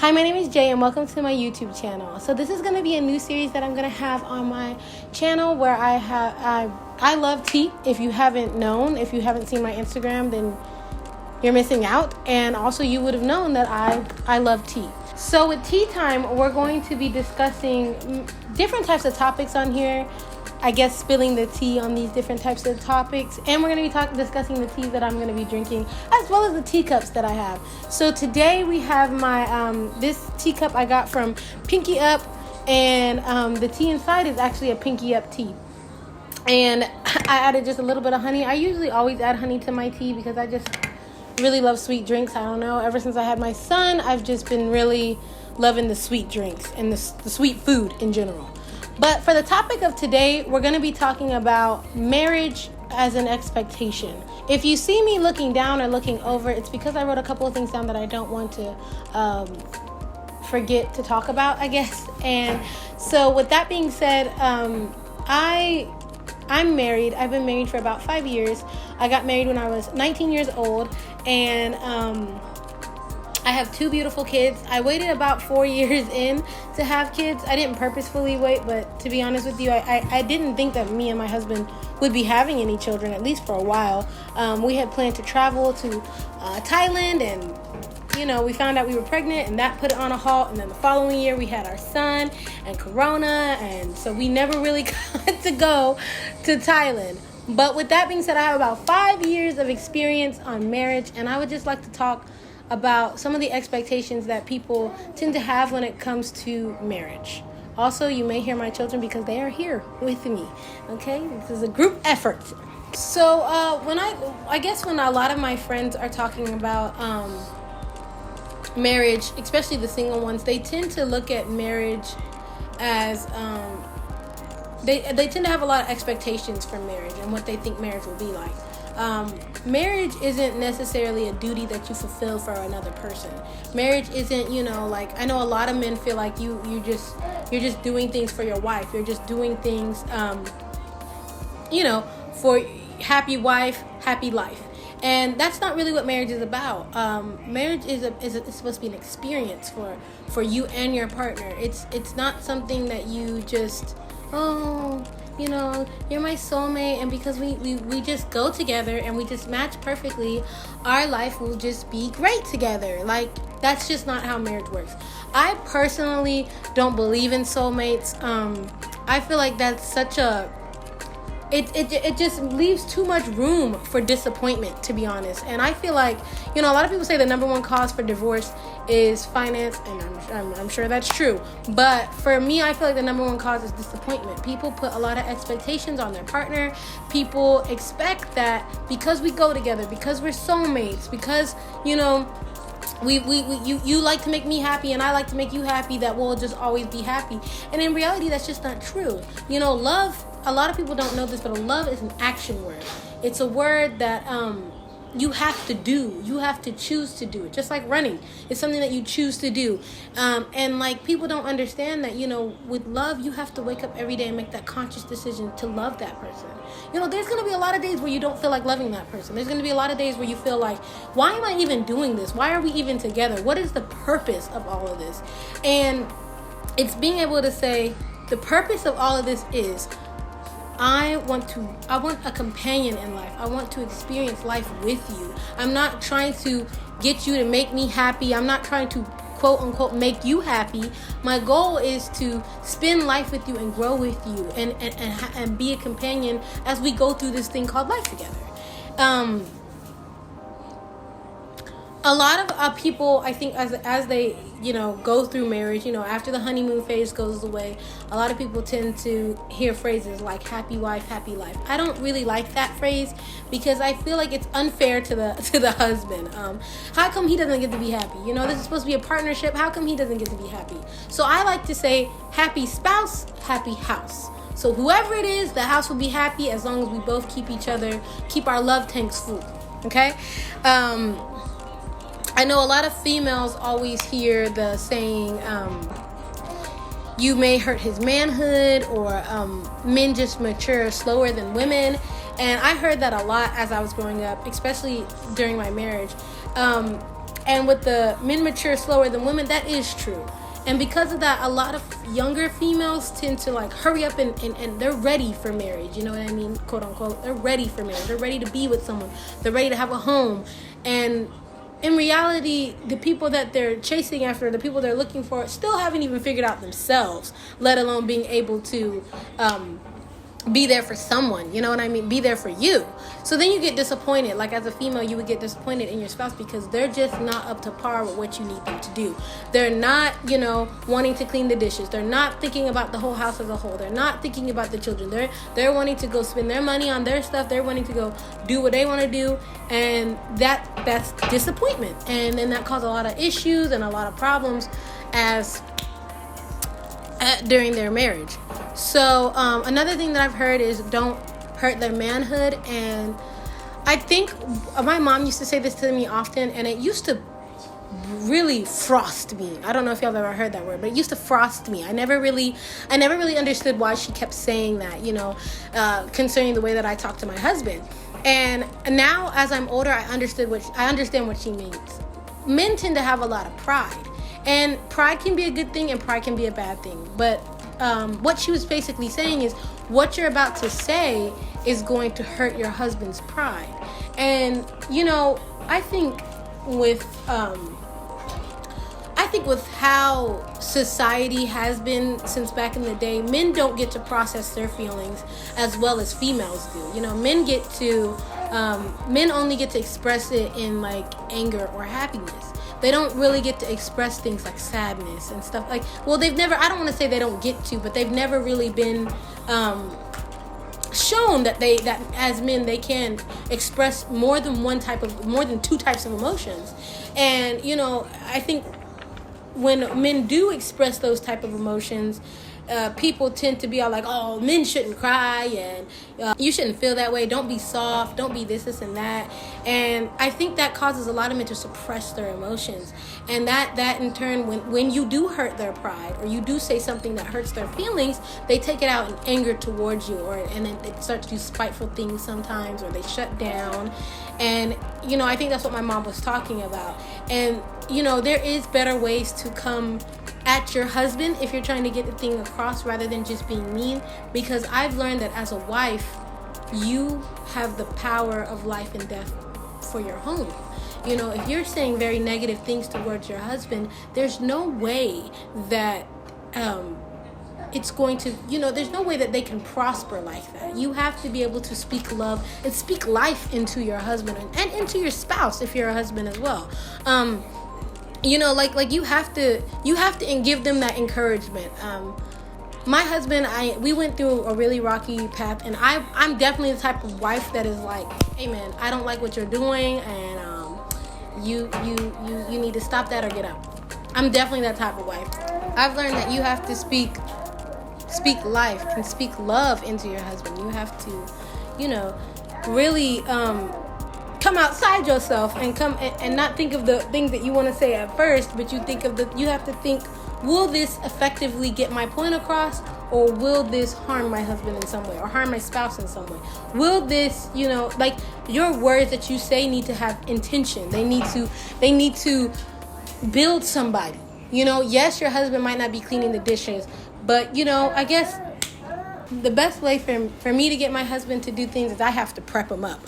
Hi, my name is Jay and welcome to my YouTube channel. So this is going to be a new series that I'm going to have on my channel where I love tea. If you haven't known, if you haven't seen my Instagram, then you're missing out. And also you would have known that I love tea. So with tea time, we're going to be discussing different types of topics on here. I guess spilling the tea on these different types of topics, and we're going to be discussing the teas that I'm going to be drinking, as well as the teacups that I have. So today we have my this teacup I got from Pinky Up, and the tea inside is actually a Pinky Up tea. And I added just a little bit of honey. I usually always add honey to my tea because I just really love sweet drinks. I don't know, ever since I had my son, I've just been really loving the sweet drinks and the sweet food in general. But for the topic of today, we're going to be talking about marriage as an expectation. If you see me looking down or looking over, it's because I wrote a couple of things down that I don't want to forget to talk about, I guess. And so with that being said, I'm married. I've been married for about 5 years. I got married when I was 19 years old, and I have 2 beautiful kids. I waited about 4 years in to have kids. I didn't purposefully wait, but to be honest with you, I didn't think that me and my husband would be having any children, at least for a while. We had planned to travel to Thailand, and we found out we were pregnant, and that put it on a halt. And then the following year we had our son and Corona, and so we never really got to go to Thailand. But with that being said, I have about 5 years of experience on marriage, and I would just like to talk about some of the expectations that people tend to have when it comes to marriage. Also, you may hear my children because they are here with me. Okay, this is a group effort. So when I guess when a lot of my friends are talking about marriage, especially the single ones, they tend to look at marriage as they tend to have a lot of expectations for marriage and what they think marriage will be like. Marriage isn't necessarily a duty that you fulfill for another person. Marriage isn't, like, I know a lot of men feel like you're just doing things for your wife. You're just doing things, for happy wife, happy life. And that's not really what marriage is about. Marriage is supposed to be an experience for you and your partner. It's not something that you just, you're my soulmate, and because we just go together and we just match perfectly, our life will just be great together. Like, that's just not how marriage works. I personally don't believe in soulmates. I feel like that's such a it just leaves too much room for disappointment, to be honest. And I feel like, a lot of people say the number one cause for divorce is finance, and I'm sure that's true. But for me, I feel like the number one cause is disappointment. People put a lot of expectations on their partner. People expect that because we go together, because we're soulmates, because, you like to make me happy and I like to make you happy, that we'll just always be happy. And in reality, that's just not true. Love, a lot of people don't know this, but love is an action word. It's a word that you have to do. You have to choose to do it. Just like running. It's something that you choose to do. And like, people don't understand that, with love, you have to wake up every day and make that conscious decision to love that person. There's going to be a lot of days where you don't feel like loving that person. There's going to be a lot of days where you feel like, why am I even doing this? Why are we even together? What is the purpose of all of this? And it's being able to say, the purpose of all of this is, I want a companion in life. I want to experience life with you. I'm not trying to get you to make me happy. I'm not trying to quote unquote make you happy. My goal is to spend life with you and grow with you and be a companion as we go through this thing called life together. A lot of people, I think, as they, go through marriage, after the honeymoon phase goes away, a lot of people tend to hear phrases like happy wife, happy life. I don't really like that phrase because I feel like it's unfair to the husband. How come he doesn't get to be happy? This is supposed to be a partnership. How come he doesn't get to be happy? So I like to say happy spouse, happy house. So whoever it is, the house will be happy as long as we both keep our love tanks full. Okay? I know a lot of females always hear the saying, you may hurt his manhood, or men just mature slower than women. And I heard that a lot as I was growing up, especially during my marriage. And with the men mature slower than women, that is true. And because of that, a lot of younger females tend to like hurry up and they're ready for marriage. You know what I mean? Quote unquote. They're ready for marriage. They're ready to be with someone. They're ready to have a home. And in reality, the people that they're chasing after, the people they're looking for, still haven't even figured out themselves, let alone being able to be there for someone, you know what I mean? Be there for you. So then you get disappointed. Like as a female, you would get disappointed in your spouse because they're just not up to par with what you need them to do. They're not, wanting to clean the dishes. They're not thinking about the whole house as a whole. They're not thinking about the children. They're wanting to go spend their money on their stuff. They're wanting to go do what they want to do. And that's disappointment. And then that causes a lot of issues and a lot of problems during their marriage. So another thing that I've heard is don't hurt their manhood. And I think my mom used to say this to me often, and it used to really frost me. I don't know if y'all have ever heard that word, but it used to frost me. I never really understood why she kept saying that, concerning the way that I talk to my husband. And now as I'm older, I understand what she means. Men tend to have a lot of pride. And pride can be a good thing and pride can be a bad thing. But what she was basically saying is what you're about to say is going to hurt your husband's pride. And, I think with how society has been since back in the day, men don't get to process their feelings as well as females do. Men only get to express it in like anger or happiness. They don't really get to express things like sadness and stuff I don't want to say they don't get to, but they've never really been shown that as men they can express more than two types of emotions. And I think when men do express those type of emotions, people tend to be all like, oh, men shouldn't cry, and you shouldn't feel that way, don't be soft, don't be this and that. And I think that causes a lot of men to suppress their emotions. And that in turn, when you do hurt their pride, or you do say something that hurts their feelings, they take it out in anger towards you, and then they start to do spiteful things sometimes, or they shut down. And I think that's what my mom was talking about. And there is better ways to come at your husband if you're trying to get the thing across, rather than just being mean. Because I've learned that as a wife, you have the power of life and death for your home. If you're saying very negative things towards your husband, there's no way that it's going to, there's no way that they can prosper like that. You have to be able to speak love and speak life into your husband and into your spouse if you're a husband as well. Like you have to and give them that encouragement. My husband, we went through a really rocky path, and I'm definitely the type of wife that is like, hey man, I don't like what you're doing, and you need to stop that or get out. I'm definitely that type of wife. I've learned that you have to speak life and speak love into your husband. You have to, really come outside yourself and come and not think of the things that you want to say at first, but you have to think, will this effectively get my point across, or will this harm my husband in some way, or harm my spouse in some way? Will this, like your words that you say need to have intention. They need to build somebody. Yes, your husband might not be cleaning the dishes, but I guess the best way for me to get my husband to do things is I have to prep him up.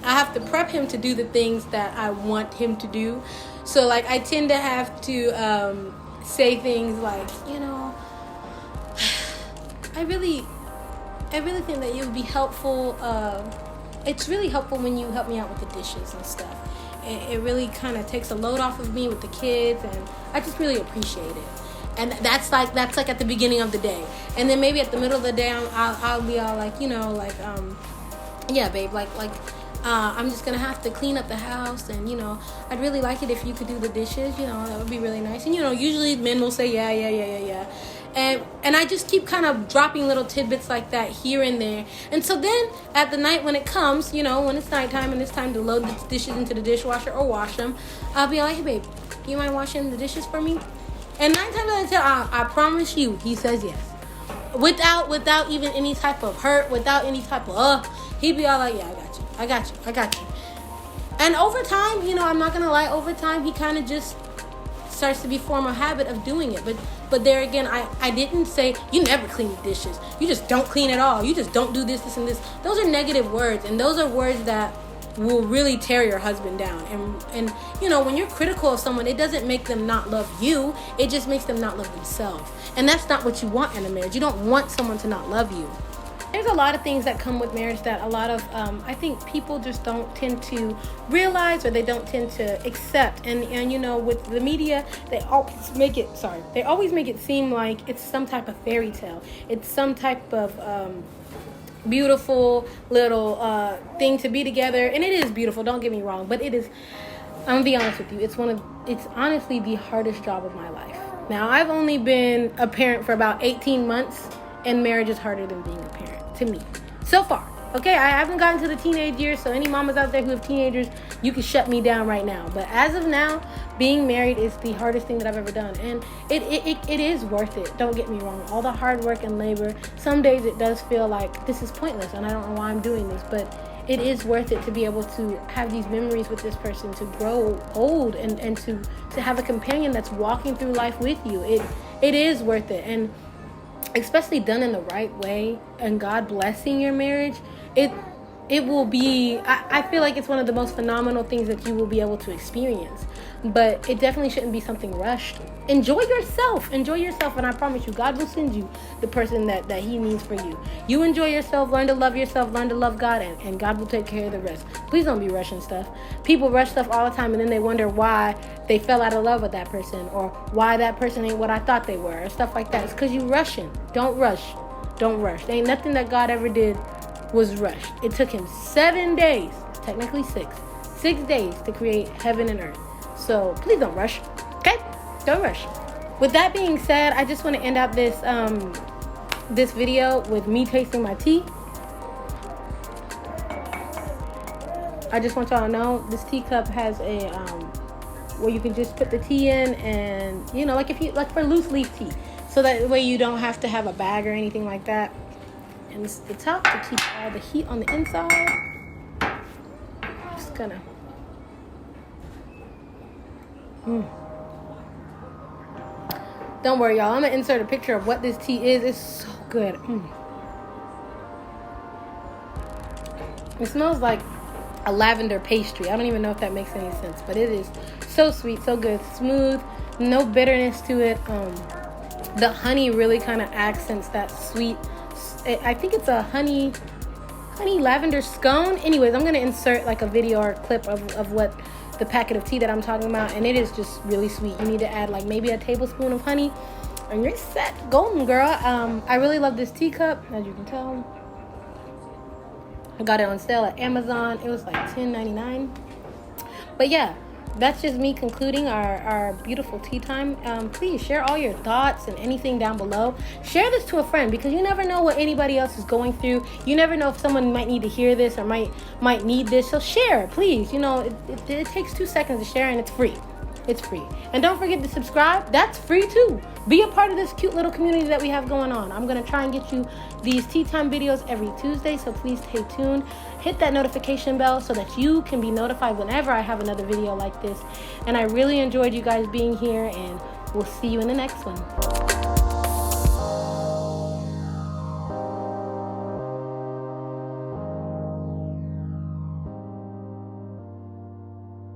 I have to prep him to do the things that I want him to do. So like I tend to have to say things like, I really think that it would be helpful. It's really helpful when you help me out with the dishes and stuff. It really kind of takes a load off of me with the kids, and I just really appreciate it. And that's like at the beginning of the day. And then maybe at the middle of the day, I'll be all like, yeah, babe, I'm just gonna have to clean up the house, and I'd really like it if you could do the dishes. That would be really nice. And usually men will say yeah. And I just keep kind of dropping little tidbits like that here and there. And so then at the night when it comes, when it's nighttime and it's time to load the dishes into the dishwasher or wash them, I'll be like, hey babe, do you mind washing the dishes for me? And 9 times out of 10, I promise you, he says yes. Without even any type of hurt, without any type of he'd be all like, yeah, I got you. And over time, you know, I'm not gonna lie, over time he kind of just starts to form a habit of doing it. But there again, I didn't say you never clean the dishes, you just don't clean at all, you just don't do this and this. Those are negative words, and those are words that will really tear your husband down. And you know, when you're critical of someone, it doesn't make them not love you, it just makes them not love themselves. And that's not what you want in a marriage. You don't want someone to not love you. There's a lot of things that come with marriage that a lot of I think people just don't tend to realize, or they don't tend to accept. And you know, with the media, they always make it seem like it's some type of fairy tale. It's some type of beautiful little thing to be together, and it is beautiful, don't get me wrong, but it is, I'm gonna be honest with you, it's honestly the hardest job of my life. Now, I've only been a parent for about 18 months, and marriage is harder than being a parent to me so far. Okay, I haven't gotten to the teenage years, so any mamas out there who have teenagers, you can shut me down right now. But as of now, being married is the hardest thing that I've ever done. And it is worth it. Don't get me wrong. All the hard work and labor, some days it does feel like this is pointless and I don't know why I'm doing this. But it is worth it to be able to have these memories with this person, to grow old, and to have a companion that's walking through life with you. It is worth it. And especially done in the right way, and God blessing your marriage, it will be, I feel like it's one of the most phenomenal things that you will be able to experience. But it definitely shouldn't be something rushed. Enjoy yourself, and I promise you, God will send you the person that he needs for you. You enjoy yourself, learn to love God, and God will take care of the rest. Please don't be rushing stuff. People rush stuff all the time, and then they wonder why they fell out of love with that person, or why that person ain't what I thought they were, or stuff like that. It's because you rushing. Don't rush. There ain't nothing that God ever did was rushed. It took him 7 days, technically 6 days to create heaven and earth. So please don't rush. Okay? Don't rush. With that being said, I just want to end out this video with me tasting my tea. I just want y'all to know this teacup has a where you can just put the tea in, and you know, like for loose leaf tea, so that way you don't have to have a bag or anything like that. And it's the top to keep all the heat on the inside. Just gonna Don't worry, y'all. I'm gonna insert a picture of what this tea is. It's so good. It smells like a lavender pastry. I don't even know if that makes any sense, but it is so sweet, so good, smooth, no bitterness to it. The honey really kind of accents that sweet. I think it's a honey lavender scone. Anyways, I'm gonna insert like a video or a clip of what the packet of tea that I'm talking about, and it is just really sweet. You need to add like maybe a tablespoon of honey, and you're set. Golden, girl. I really love this teacup, as you can tell. I got it on sale at Amazon. It was like $10.99. But yeah, that's just me concluding our beautiful tea time. Please share all your thoughts and anything down below. Share this to a friend, because you never know what anybody else is going through. You never know if someone might need to hear this or might need this. So share, please. You know, it takes 2 seconds to share, and it's free. It's free. And don't forget to subscribe. That's free too. Be a part of this cute little community that we have going on. I'm going to try and get you these tea time videos every Tuesday, so please stay tuned. Hit that notification bell so that you can be notified whenever I have another video like this. And I really enjoyed you guys being here, and we'll see you in the next one.